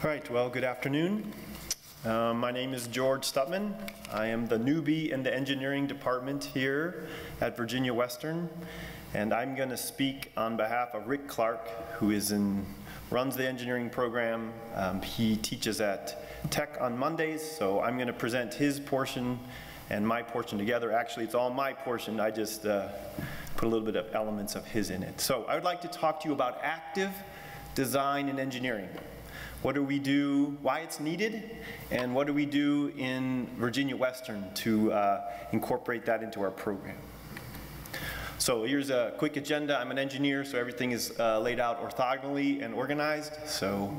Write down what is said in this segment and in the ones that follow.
All right, well, good afternoon. My name is George Studtmann. I am the newbie in the engineering department here at Virginia Western, and I'm going to speak on behalf of Rick Clark, who runs the engineering program. He teaches at Tech on Mondays, so I'm going to present his portion and my portion together. Actually, it's all my portion. I just put a little bit of elements of his in it. So I would like to talk to you about active design in engineering. What do we do, why it's needed, and what do we do in Virginia Western to incorporate that into our program. So here's a quick agenda. I'm an engineer, so everything is laid out orthogonally and organized. So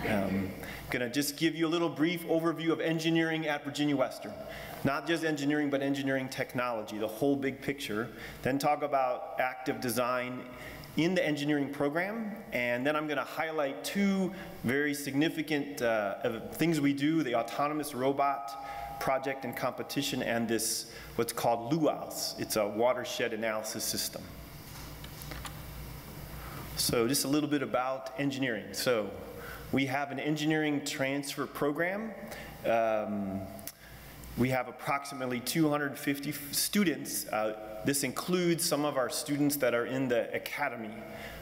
I'm gonna just give you a little brief overview of engineering at Virginia Western. Not just engineering, but engineering technology, the whole big picture. Then talk about active design in the engineering program, and then I'm going to highlight two very significant things we do: the autonomous robot project and competition, and this what's called LEWAS. It's a watershed analysis system. So just a little bit about engineering. So we have an engineering transfer program. We have approximately 250 students. This includes some of our students that are in the academy.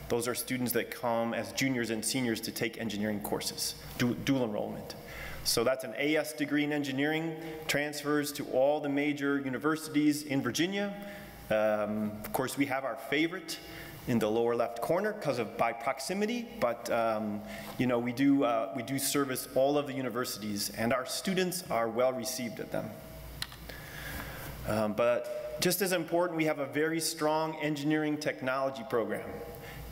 Those are students that come as juniors and seniors to take engineering courses, dual enrollment. So that's an AS degree in engineering, transfers to all the major universities in Virginia. Of course, we have our favorite in the lower left corner by proximity, but you know, we do service all of the universities, and our students are well received at them. But just as important, we have a very strong engineering technology program.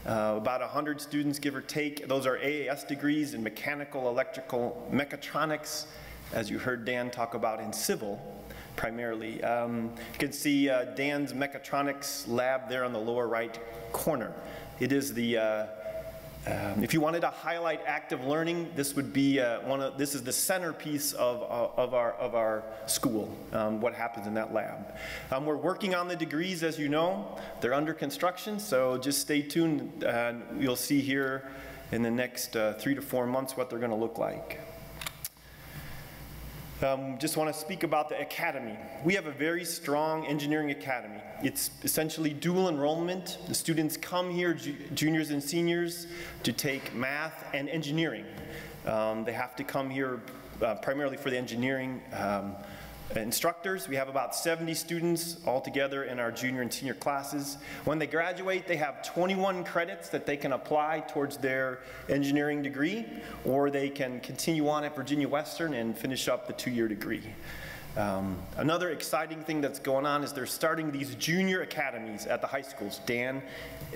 About 100 students, give or take. Those are AAS degrees in mechanical, electrical, mechatronics, as you heard Dan talk about in civil. Primarily. You can see Dan's Mechatronics Lab there on the lower right corner. It is the, if you wanted to highlight active learning, this would be this is the centerpiece of our school, what happens in that lab. We're working on the degrees, as you know. They're under construction, so just stay tuned. You'll see here in the next 3 to 4 months what they're going to look like. Just want to speak about the academy. We have a very strong engineering academy. It's essentially dual enrollment. The students come here, juniors and seniors, to take math and engineering. They have to come here primarily for the engineering instructors. We have about 70 students altogether in our junior and senior classes. When they graduate, they have 21 credits that they can apply towards their engineering degree, or they can continue on at Virginia Western and finish up the 2-year degree. Another exciting thing that's going on is they're starting these junior academies at the high schools. Dan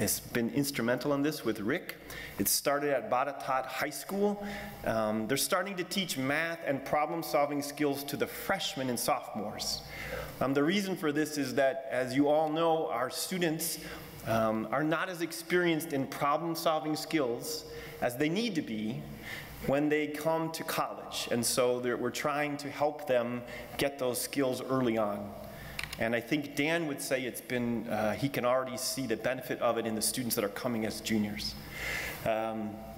has been instrumental in this with Rick. It started at Baja High School. They're starting to teach math and problem-solving skills to the freshmen and sophomores. The reason for this is that, as you all know, our students are not as experienced in problem-solving skills as they need to be when they come to college, and so we're trying to help them get those skills early on. And I think Dan would say it's been, he can already see the benefit of it in the students that are coming as juniors.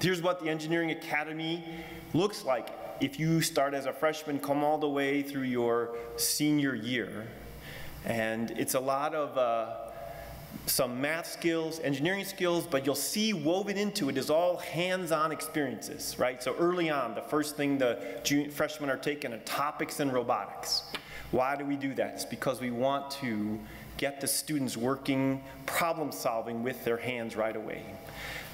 Here's what the Engineering Academy looks like. If you start as a freshman, come all the way through your senior year. And it's a lot of some math skills, engineering skills, but you'll see woven into it is all hands-on experiences, right? So early on, the first thing the freshmen are taking are topics in robotics. Why do we do that? It's because we want to get the students working, problem solving with their hands right away.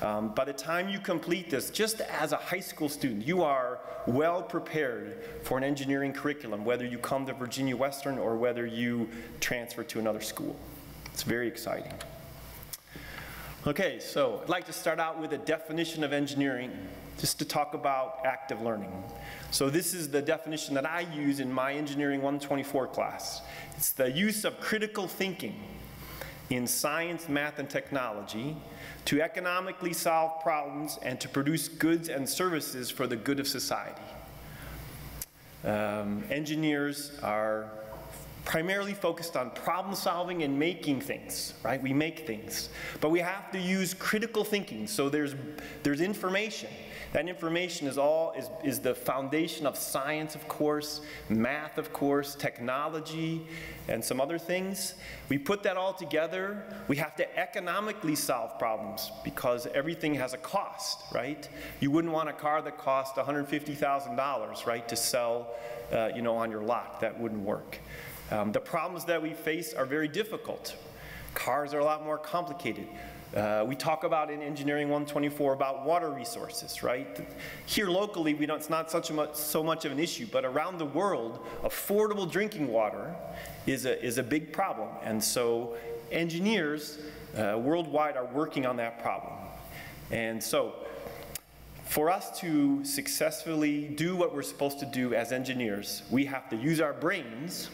By the time you complete this, just as a high school student, you are well prepared for an engineering curriculum, whether you come to Virginia Western or whether you transfer to another school. It's very exciting. Okay, so I'd like to start out with a definition of engineering, just to talk about active learning. So this is the definition that I use in my Engineering 124 class. It's the use of critical thinking in science, math, and technology to economically solve problems and to produce goods and services for the good of society. Engineers are primarily focused on problem solving and making things, right? We make things. But we have to use critical thinking. So there's information. That information is the foundation of science, of course, math, of course, technology, and some other things. We put that all together. We have to economically solve problems because everything has a cost, right? You wouldn't want a car that cost $150,000, right, to sell, on your lot. That wouldn't work. The problems that we face are very difficult. Cars are a lot more complicated. We talk about in Engineering 124 about water resources, right? Here locally, it's not so much of an issue, but around the world, affordable drinking water is a big problem. And so engineers worldwide are working on that problem. And so for us to successfully do what we're supposed to do as engineers, we have to use our brains.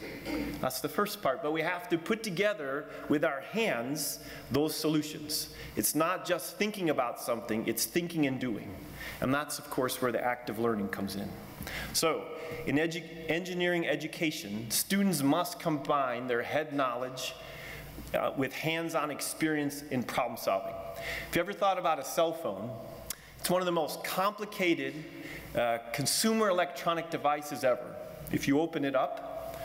That's the first part, but we have to put together with our hands those solutions. It's not just thinking about something, it's thinking and doing. And that's, of course, where the active learning comes in. So, in engineering education, students must combine their head knowledge with hands-on experience in problem solving. If you ever thought about a cell phone, it's one of the most complicated consumer electronic devices ever. If you open it up,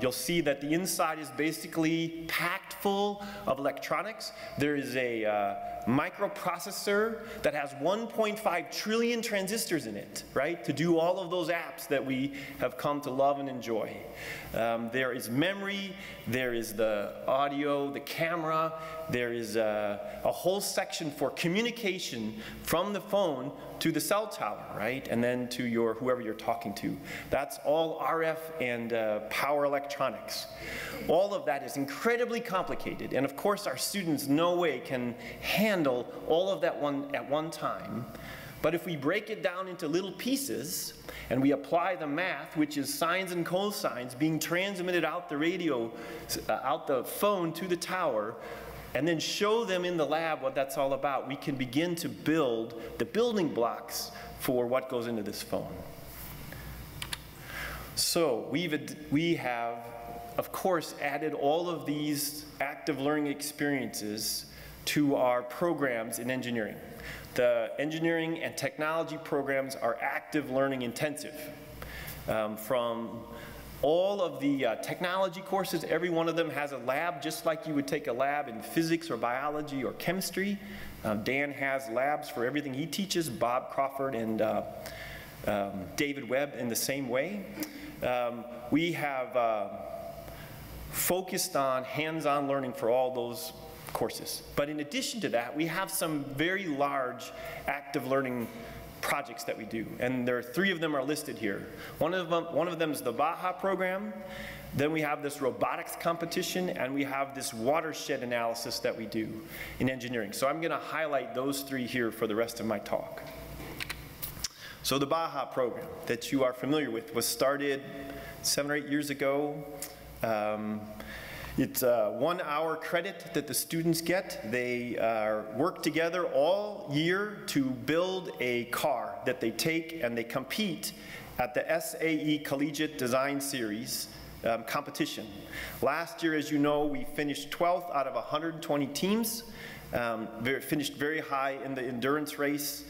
you'll see that the inside is basically packed full of electronics. There is a microprocessor that has 1.5 trillion transistors in it, right, to do all of those apps that we have come to love and enjoy. There is memory, there is the audio, the camera, there is a whole section for communication from the phone to the cell tower, right, and then to whoever you're talking to. That's all RF and power electronics. All of that is incredibly complicated, and of course our students no way can handle all of that at one time. But if we break it down into little pieces and we apply the math, which is sines and cosines being transmitted out the radio, out the phone to the tower, and then show them in the lab what that's all about, we can begin to build the building blocks for what goes into this phone. So we have, of course, added all of these active learning experiences to our programs in engineering. The engineering and technology programs are active learning intensive. From all of the technology courses, every one of them has a lab, just like you would take a lab in physics or biology or chemistry. Dan has labs for everything he teaches, Bob Crawford and David Webb in the same way. We have focused on hands-on learning for all those courses. But in addition to that, we have some very large active learning projects that we do, and there are 3 of them are listed here. One of them is the Baja Program. Then we have this robotics competition, and we have this watershed analysis that we do in engineering. So I'm going to highlight those 3 here for the rest of my talk. So the Baja Program that you are familiar with was started 7 or 8 years ago. It's a 1-hour credit that the students get. They work together all year to build a car that they take and they compete at the SAE Collegiate Design Series competition. Last year, as you know, we finished 12th out of 120 teams. Finished very high in the endurance race.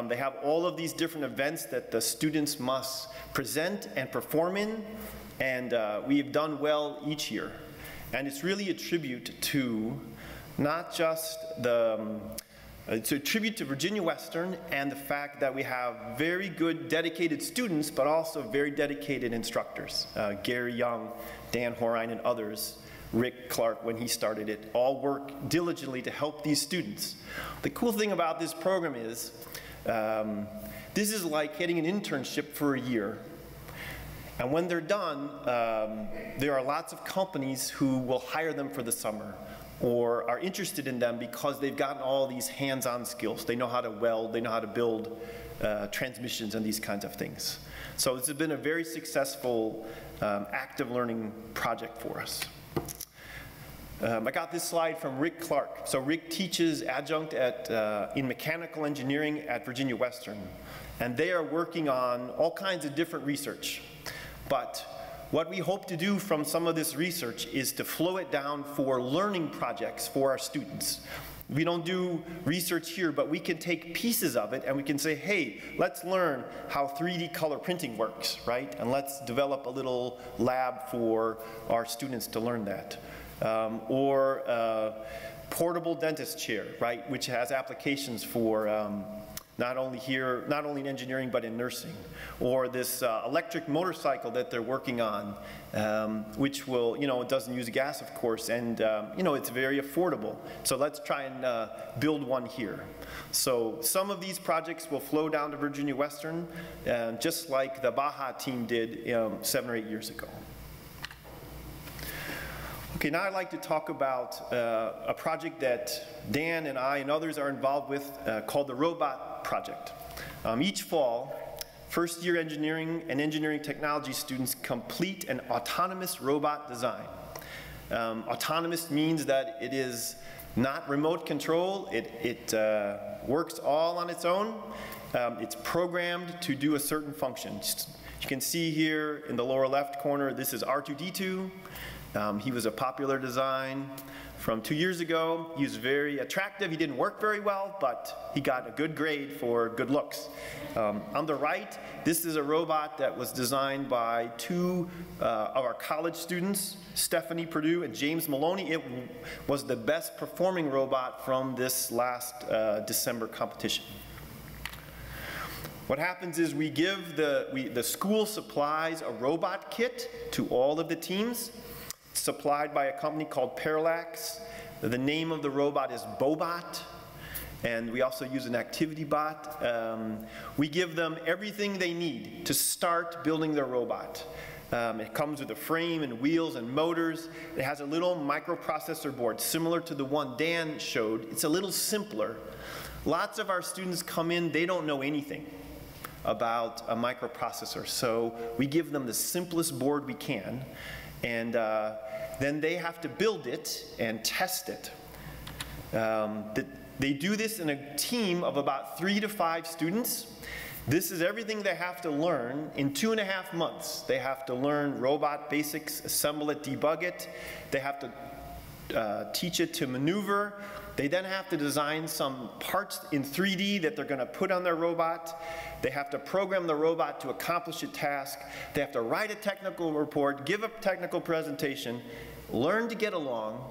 They have all of these different events that the students must present and perform in, and we have done well each year. And it's really a tribute to not just it's a tribute to Virginia Western and the fact that we have very good dedicated students, but also very dedicated instructors. Gary Young, Dan Horine, and others, Rick Clark when he started it, all work diligently to help these students. The cool thing about this program is, this is like getting an internship for a year. And when they're done, there are lots of companies who will hire them for the summer or are interested in them because they've gotten all these hands-on skills. They know how to weld, they know how to build transmissions and these kinds of things. So this has been a very successful active learning project for us. I got this slide from Rick Clark. So Rick teaches adjunct in mechanical engineering at Virginia Western. And they are working on all kinds of different research. But What we hope to do from some of this research is to flow it down for learning projects for our students. We don't do research here, but we can take pieces of it and we can say, hey, let's learn how 3D color printing works, right? And let's develop a little lab for our students to learn that. Or portable dentist chair, right, which has applications for not only in engineering, but in nursing. Or this electric motorcycle that they're working on, which will, it doesn't use gas, of course, and, it's very affordable. So let's try and build one here. So some of these projects will flow down to Virginia Western, just like the Baja team did 7 or 8 years ago. Okay, now I'd like to talk about a project that Dan and I and others are involved with called the Robot Project. Each fall, first-year engineering and engineering technology students complete an autonomous robot design. Autonomous means that it is not remote control. It works all on its own. It's programmed to do a certain function. You can see here in the lower left corner, this is R2-D2. He was a popular design from 2 years ago. He was very attractive. He didn't work very well, but he got a good grade for good looks. On the right, this is a robot that was designed by 2 of our college students, Stephanie Perdue and James Maloney. It was the best performing robot from this last December competition. What happens is we give the school supplies a robot kit to all of the teams. Supplied by a company called Parallax. The name of the robot is Bobot, and we also use an activity bot. We give them everything they need to start building their robot. It comes with a frame and wheels and motors. It has a little microprocessor board similar to the one Dan showed. It's a little simpler. Lots of our students come in, they don't know anything about a microprocessor, so we give them the simplest board we can. And then they have to build it and test it. They do this in a team of about 3 to 5 students. This is everything they have to learn in 2.5 months. They have to learn robot basics, assemble it, debug it. They have to teach it to maneuver. They then have to design some parts in 3D that they're going to put on their robot. They have to program the robot to accomplish a task. They have to write a technical report, give a technical presentation, learn to get along.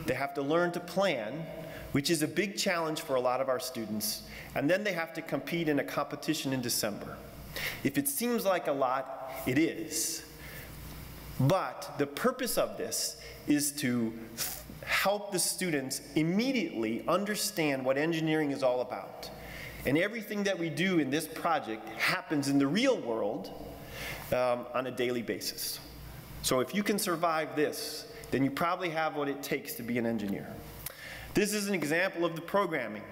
They have to learn to plan, which is a big challenge for a lot of our students. And then they have to compete in a competition in December. If it seems like a lot, it is. But the purpose of this is to help the students immediately understand what engineering is all about. And everything that we do in this project happens in the real world on a daily basis. So if you can survive this, then you probably have what it takes to be an engineer. This is an example of the programming.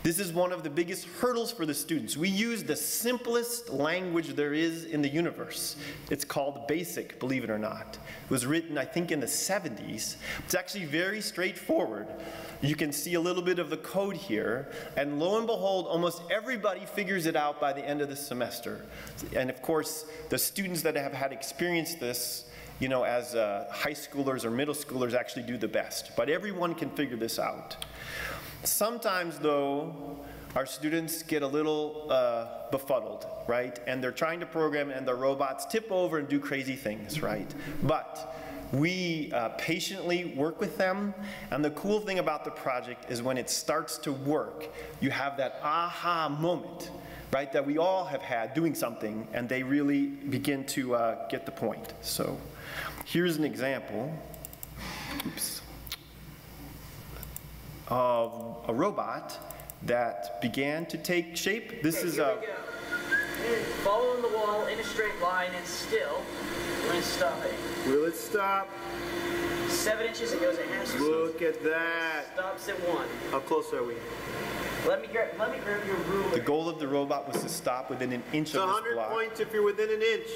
This is one of the biggest hurdles for the students. We use the simplest language there is in the universe. It's called BASIC, believe it or not. It was written, I think, in the 70s. It's actually very straightforward. You can see a little bit of the code here, and lo and behold, almost everybody figures it out by the end of the semester. And of course, the students that have had experienced this, as high schoolers or middle schoolers actually do the best. But everyone can figure this out. Sometimes, though, our students get a little befuddled, right? And they're trying to program and the robots tip over and do crazy things, right? But we patiently work with them. And the cool thing about the project is when it starts to work, you have that aha moment, right? That we all have had doing something, and they really begin to get the point. So here's an example. Oops. Of a robot that began to take shape. This is a... Following the wall in a straight line and still. When it's stopping. Will it stop? 7 inches, it goes at half speed. Look at that. Stops at 1. How close are we? Let me grab your ruler. The goal of the robot was to stop within an inch of this block. It's 100 points if you're within an inch.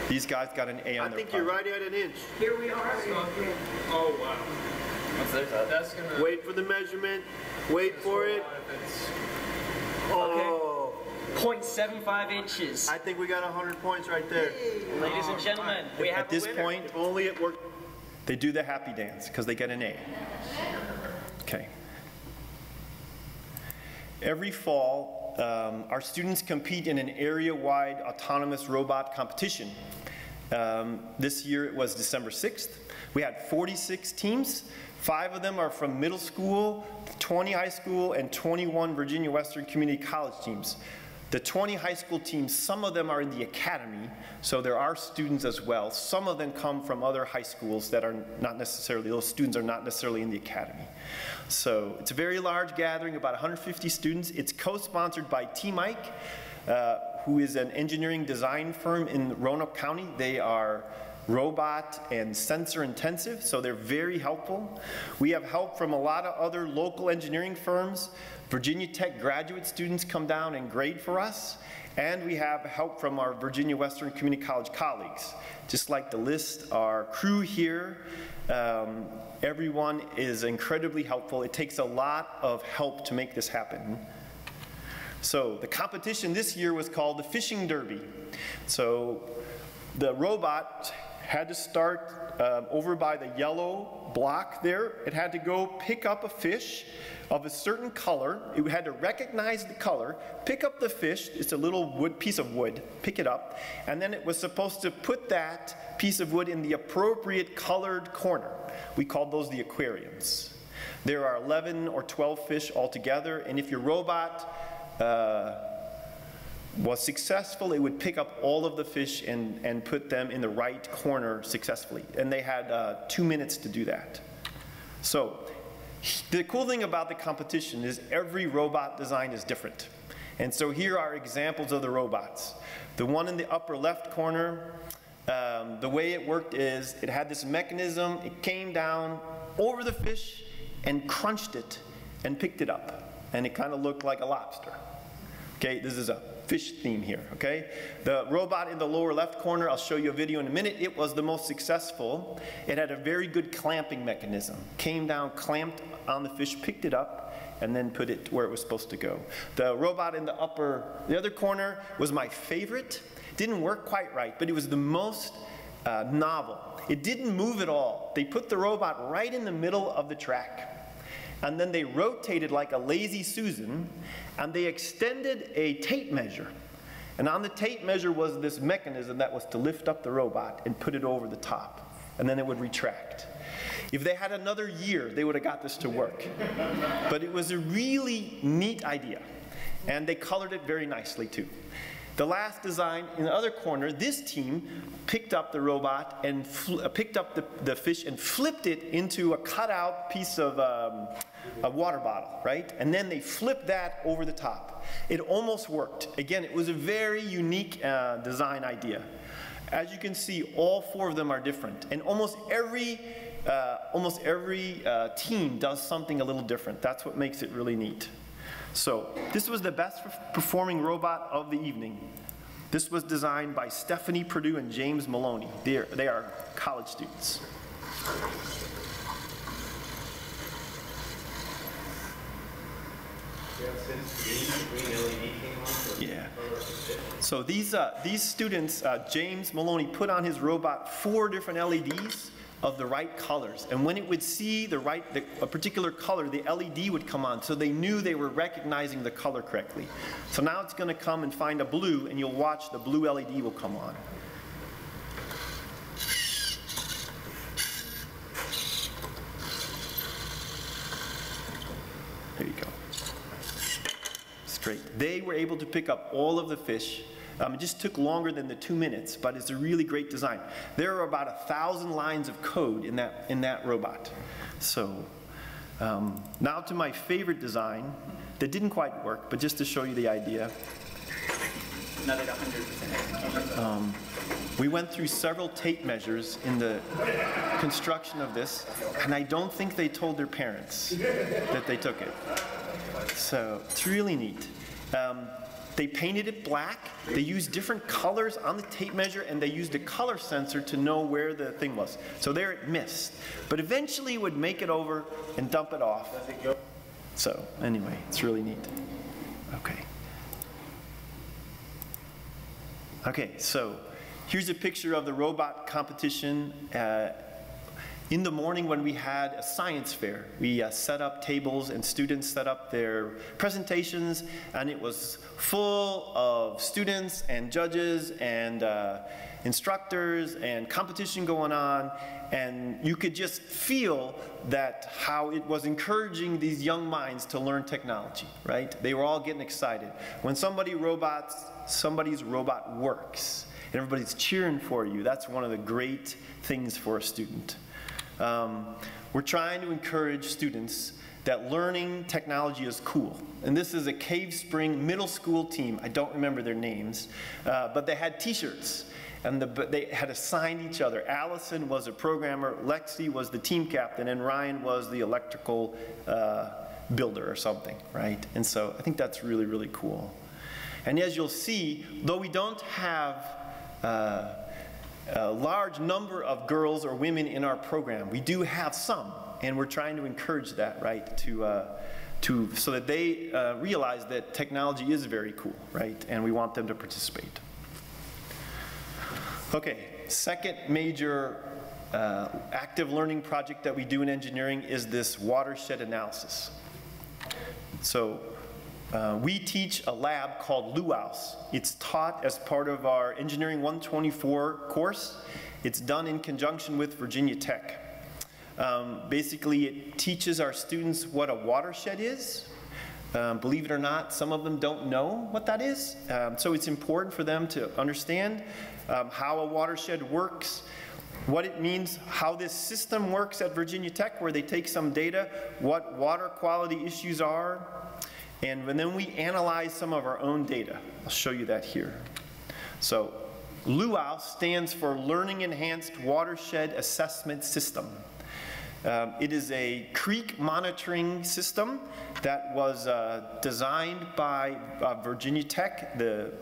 These guys got an A on their I think you're right at an inch. Here we are. Oh, wow. That's gonna wait for the measurement. Wait for it. Okay. Oh. 0.75 inches. I think we got 100 points right there. Ladies and gentlemen, we have At this a winner. point, If only it worked. they do the happy dance because they get an A. Okay. Every fall, our students compete in an area-wide autonomous robot competition. This year it was December 6th. We had 46 teams. 5 of them are from middle school, 20 high school, and 21 Virginia Western Community College teams. The 20 high school teams, some of them are in the academy, so there are students as well. Some of them come from other high schools that are not necessarily, those students are not necessarily in the academy. So it's a very large gathering, about 150 students. It's co-sponsored by T-Mike, who is an engineering design firm in Roanoke County. They are robot and sensor intensive, so they're very helpful. We have help from a lot of other local engineering firms. Virginia Tech graduate students come down and grade for us, and we have help from our Virginia Western Community College colleagues. Just like the list, our crew here, everyone is incredibly helpful. It takes a lot of help to make this happen. So the competition this year was called the Fishing Derby. So the robot had to start over by the yellow block there. It had to go pick up a fish of a certain color. It had to recognize the color, pick up the fish. It's a little wood, piece of wood, pick it up, and then it was supposed to put that piece of wood in the appropriate colored corner. We called those the aquariums. There are 11 or 12 fish altogether, and if your robot was successful, it would pick up all of the fish and put them in the right corner successfully. And they had 2 minutes to do that. So the cool thing about the competition is every robot design is different. And so here are examples of the robots. The one in the upper left corner, the way it worked is it had this mechanism. It came down over the fish and crunched it and picked it up. And it kind of looked like a lobster. Okay, this is a fish theme here, okay? The robot in the lower left corner, I'll show you a video in a minute, it was the most successful. It had a very good clamping mechanism. Came down, clamped on the fish, picked it up, and then put it where it was supposed to go. The robot in the other corner was my favorite. Didn't work quite right, but it was the most novel. It didn't move at all. They put the robot right in the middle of the track. And then they rotated like a lazy Susan, and they extended a tape measure. And on the tape measure was this mechanism that was to lift up the robot and put it over the top, and then it would retract. If they had another year, they would have got this to work. But it was a really neat idea, and they colored it very nicely too. The last design in the other corner, this team picked up the robot and picked up the fish and flipped it into a cutout piece of a water bottle, right? And then they flipped that over the top. It almost worked. Again, it was a very unique design idea. As you can see, all 4 of them are different, and almost every team does something a little different. That's what makes it really neat. So this was the best performing robot of the evening. This was designed by Stephanie Perdue and James Maloney. They are college students. Yeah. So these students, James Maloney put on his robot 4 different LEDs of the right colors, and when it would see a particular color, the LED would come on, so they knew they were recognizing the color correctly. So now it's going to come and find a blue, and you'll watch the blue LED will come on. There you go. Straight. They were able to pick up all of the fish. It just took longer than the 2 minutes, but it's a really great design. There are about 1,000 lines of code in that robot. So now to my favorite design that didn't quite work, but just to show you the idea. Not at 100%. We went through several tape measures in the construction of this, and I don't think they told their parents that they took it. So it's really neat. They painted it black. They used different colors on the tape measure, and they used a color sensor to know where the thing was. So there it missed. But eventually it would make it over and dump it off. So anyway, it's really neat. Okay. Okay, so here's a picture of the robot competition. In the morning when we had a science fair, we set up tables and students set up their presentations, and it was full of students and judges and instructors and competition going on, and you could just feel that how it was encouraging these young minds to learn technology, right? They were all getting excited. When somebody's robot works and everybody's cheering for you, that's one of the great things for a student. We're trying to encourage students that learning technology is cool. And this is a Cave Spring middle school team. I don't remember their names, but they had t-shirts. And they had assigned each other. Allison was a programmer, Lexi was the team captain, and Ryan was the electrical builder or something, right? And so I think that's really, really cool. And as you'll see, though we don't have a large number of girls or women in our program, we do have some, and we're trying to encourage that, right, so that they realize that technology is very cool, right, and we want them to participate. Okay, second major active learning project that we do in engineering is this watershed analysis. So we teach a lab called LEWAS. It's taught as part of our Engineering 124 course. It's done in conjunction with Virginia Tech. Basically, it teaches our students what a watershed is. Believe it or not, some of them don't know what that is. So it's important for them to understand how a watershed works, what it means, how this system works at Virginia Tech, where they take some data, what water quality issues are, and then we analyze some of our own data. I'll show you that here. So LEWAS stands for Learning Enhanced Watershed Assessment System. It is a creek monitoring system that was designed by Virginia Tech, the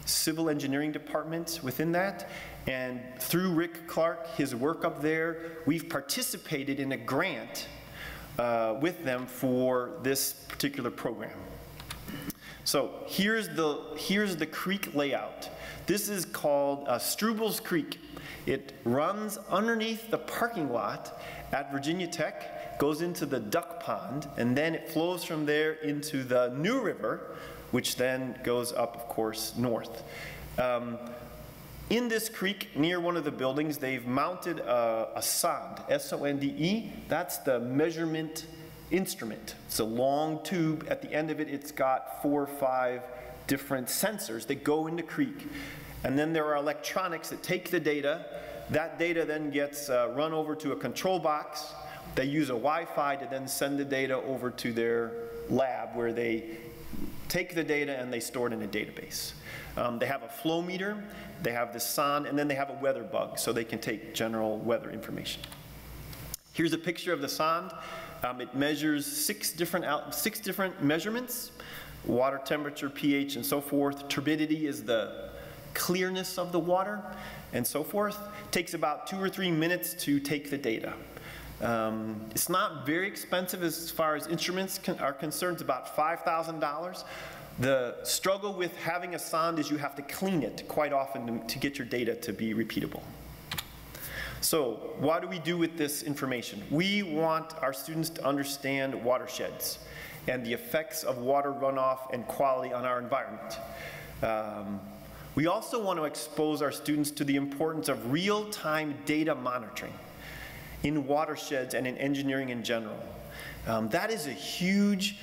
civil engineering department within that, and through Rick Clark, his work up there, we've participated in a grant with them for this particular program. So here's the creek layout. This is called Strubles Creek. It runs underneath the parking lot at Virginia Tech, goes into the duck pond, and then it flows from there into the New River, which then goes up, of course, north. In this creek, near one of the buildings, they've mounted a sonde, S-O-N-D-E. That's the measurement instrument. It's a long tube. At the end of it, it's got 4 or 5 different sensors that go in the creek. And then there are electronics that take the data. That data then gets run over to a control box. They use a Wi-Fi to then send the data over to their lab, where they take the data and they store it in a database. They have a flow meter, they have the sonde, and then they have a weather bug, so they can take general weather information. Here's a picture of the sonde. It measures 6 different measurements: water temperature, pH, and so forth. Turbidity is the clearness of the water, and so forth. It takes about 2 or 3 minutes to take the data. It's not very expensive as far as instruments are concerned. It's about $5,000. The struggle with having a sonde is you have to clean it quite often to get your data to be repeatable. So what do we do with this information? We want our students to understand watersheds and the effects of water runoff and quality on our environment. We also want to expose our students to the importance of real-time data monitoring in watersheds and in engineering in general. That is a huge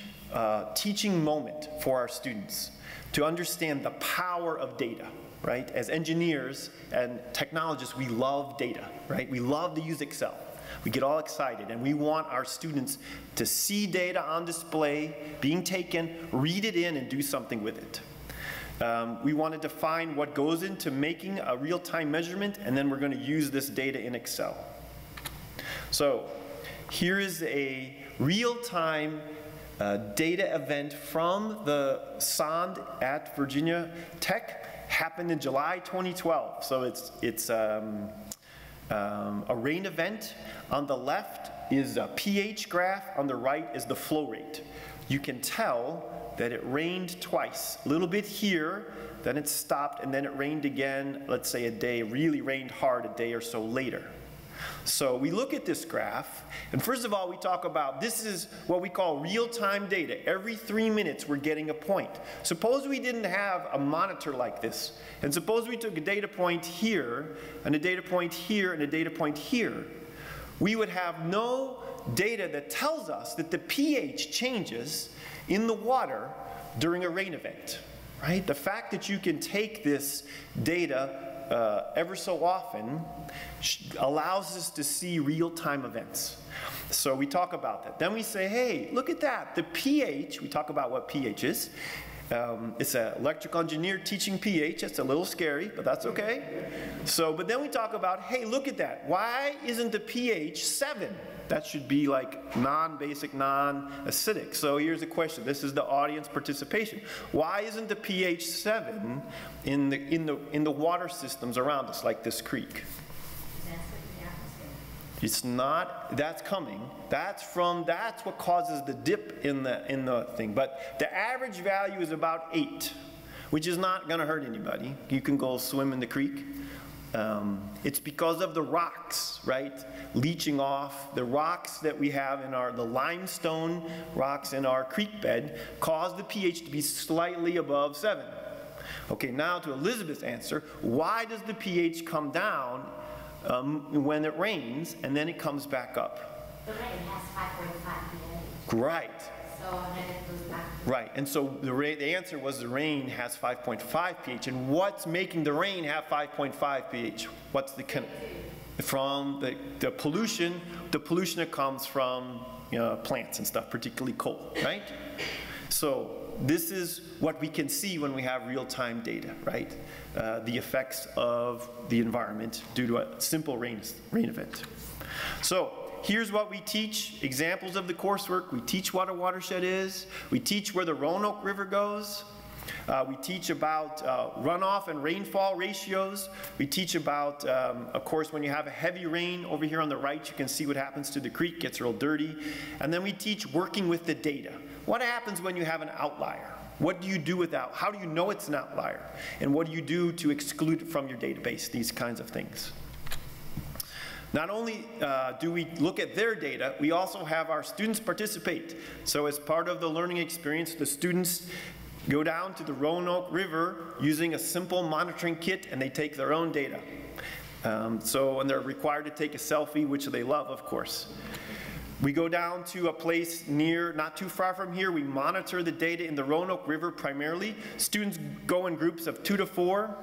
teaching moment for our students, to understand the power of data, right? As engineers and technologists, we love data, right? We love to use Excel. We get all excited, and we want our students to see data on display, being taken, read it in, and do something with it. We want to define what goes into making a real-time measurement, and then we're going to use this data in Excel. So here is a real-time data event from the sonde at Virginia Tech. Happened in July 2012. So it's a rain event. On the left is a pH graph. On the right is the flow rate. you can tell that it rained twice. A little bit here, then it stopped, and then it rained again, let's say a day, really rained hard a day or so later. So we look at this graph, and first of all, we talk about this is what we call real-time data. Every 3 minutes, we're getting a point. Suppose we didn't have a monitor like this, and suppose we took a data point here, and a data point here, and a data point here. We would have no data that tells us that the pH changes in the water during a rain event, right? The fact that you can take this data ever so often allows us to see real-time events. So we talk about that. Then we say, hey, look at that. The pH, we talk about what pH is. It's an electrical engineer teaching pH. It's a little scary, but that's okay. So, but then we talk about, hey, look at that. Why isn't the pH 7? That should be like non-basic, non-acidic. So here's the question. This is the audience participation. Why isn't the pH 7 in the water systems around us, like this creek? It's not. That's coming. That's what causes the dip in the thing. But the average value is about 8, which is not going to hurt anybody. You can go swim in the creek. It's because of the rocks, right? Leaching off. The rocks that we have in the limestone rocks in our creek bed cause the pH to be slightly above 7. Okay, now to Elizabeth's answer, why does the pH come down when it rains and then it comes back up? The rain has 5.5 pH. Right. So then it goes back. Right, and so the answer was the rain has 5.5 pH. And what's making the rain have 5.5 pH? What's from the pollution? The pollution that comes from plants and stuff, particularly coal, right? So this is what we can see when we have real-time data, right? The effects of the environment due to a simple rain event. So here's what we teach, examples of the coursework. We teach what a watershed is. We teach where the Roanoke River goes. We teach about runoff and rainfall ratios. We teach about, of course, when you have a heavy rain, over here on the right, you can see what happens to the creek, it gets real dirty. And then we teach working with the data. What happens when you have an outlier? What do you do with that? How do you know it's an outlier? And what do you do to exclude it from your database? These kinds of things. Not only do we look at their data, we also have our students participate. So as part of the learning experience, the students go down to the Roanoke River using a simple monitoring kit, and they take their own data. And they're required to take a selfie, which they love, of course. We go down to a place not too far from here. We monitor the data in the Roanoke River primarily. Students go in groups of 2 to 4.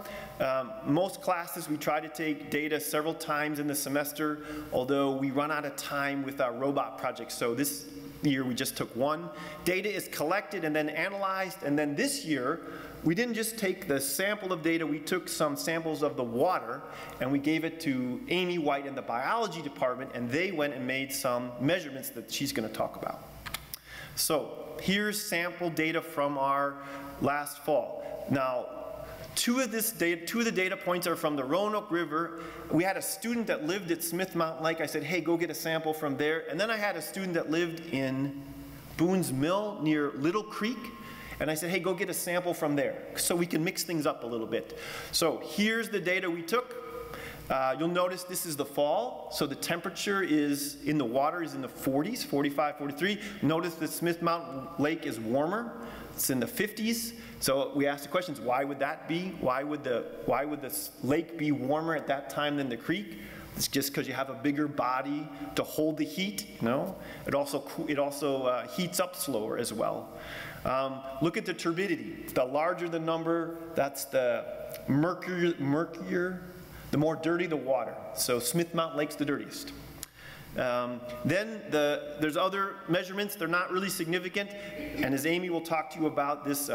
Most classes we try to take data several times in the semester, although we run out of time with our robot project. So this year we just took one. Data is collected and then analyzed, and then this year we didn't just take the sample of data, we took some samples of the water and we gave it to Amy White in the biology department, and they went and made some measurements that she's going to talk about. So here's sample data from our last fall. Now, two of the data points are from the Roanoke River. We had a student that lived at Smith Mountain Lake. I said, hey, go get a sample from there. And then I had a student that lived in Boone's Mill near Little Creek. And I said, hey, go get a sample from there so we can mix things up a little bit. So here's the data we took. You'll notice this is the fall. So the temperature in the water is in the 40s, 45, 43. Notice that Smith Mountain Lake is warmer. It's in the 50s. So we asked the questions, why would that be? Why would the lake be warmer at that time than the creek? It's just because you have a bigger body to hold the heat. No, it also heats up slower as well. Look at the turbidity. The larger the number, that's the murkier, the more dirty the water. So Smith Mountain Lake's the dirtiest. Then there's other measurements. They're not really significant. And as Amy will talk to you about this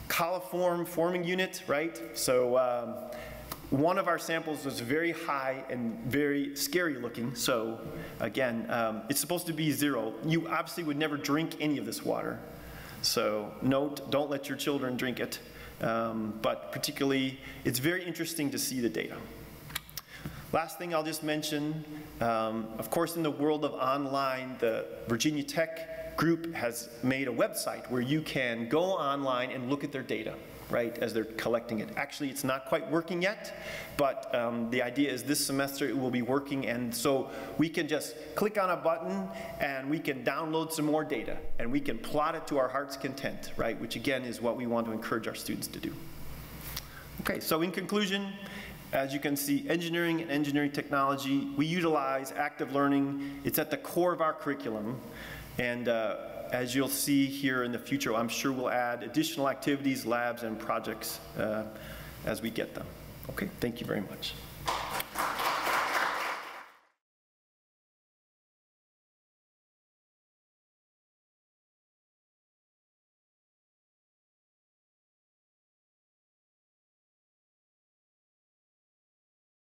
coliform forming unit, right? So one of our samples was very high and very scary looking. So again, it's supposed to be 0. You obviously would never drink any of this water. So note, don't let your children drink it. But particularly, it's very interesting to see the data. Last thing I'll just mention, of course in the world of online, the Virginia Tech group has made a website where you can go online and look at their data, right, as they're collecting it. Actually, it's not quite working yet, but the idea is this semester it will be working, and so we can just click on a button and we can download some more data, and we can plot it to our heart's content, right, which again is what we want to encourage our students to do. Okay, so in conclusion, as you can see, engineering and engineering technology, we utilize active learning. It's at the core of our curriculum, and as you'll see here in the future, I'm sure we'll add additional activities, labs, and projects as we get them. Okay, thank you very much.